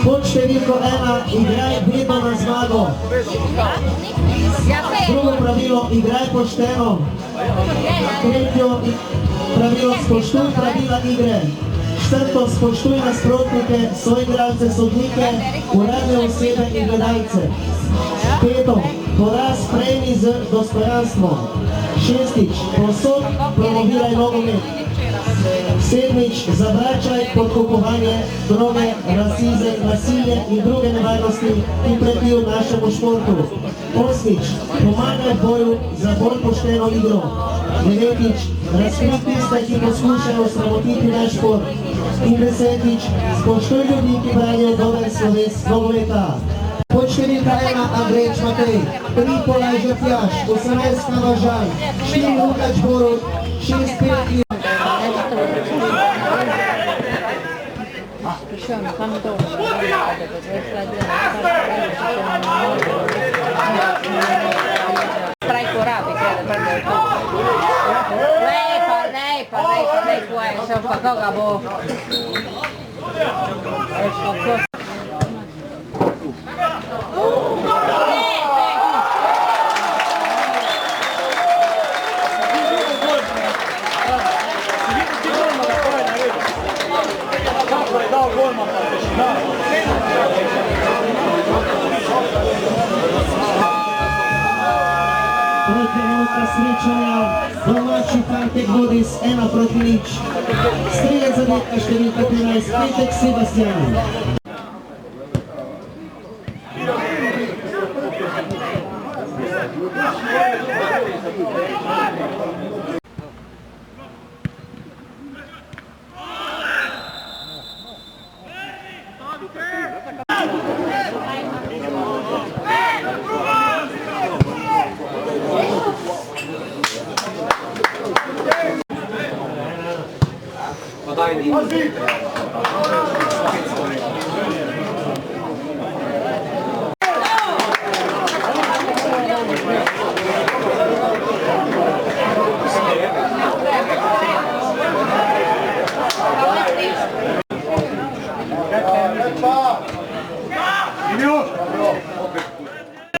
Pod številko 1, igraj vedno na zmago. Drugo pravilo, igraj pošteno. Tretjo pravilo, spoštuj pravila igre. Četrto, spoštuj nasprotnike, soigralce, sodnike, uradne osebe in gledalce. Peto, poraz sprejmi z dostojanstvom. Šestič, povsod promoviraj nogomet. Sedmič, zavračaj podkupovanje, droge, rasizem, nasilje in druge nevarnosti, ki pretijo našemu športu. Osmič, pomagaj boju za bolj pošteno igro. Devetič, razkri tiste, ki poskušajo sramotiti naš šport. In desetič, spoštuj ljudi, ki branijo dober sloves nogometa. Pod številka 1, Andrej Matej, 3 Polajža Tjaž, 18 Kavažan, 4 Lukač Borut, 6 Petri. Minuta srečanja, domači Fantek vodi s 1-0. Strelec zadetka številka 13, Petek Sebastian. Daj,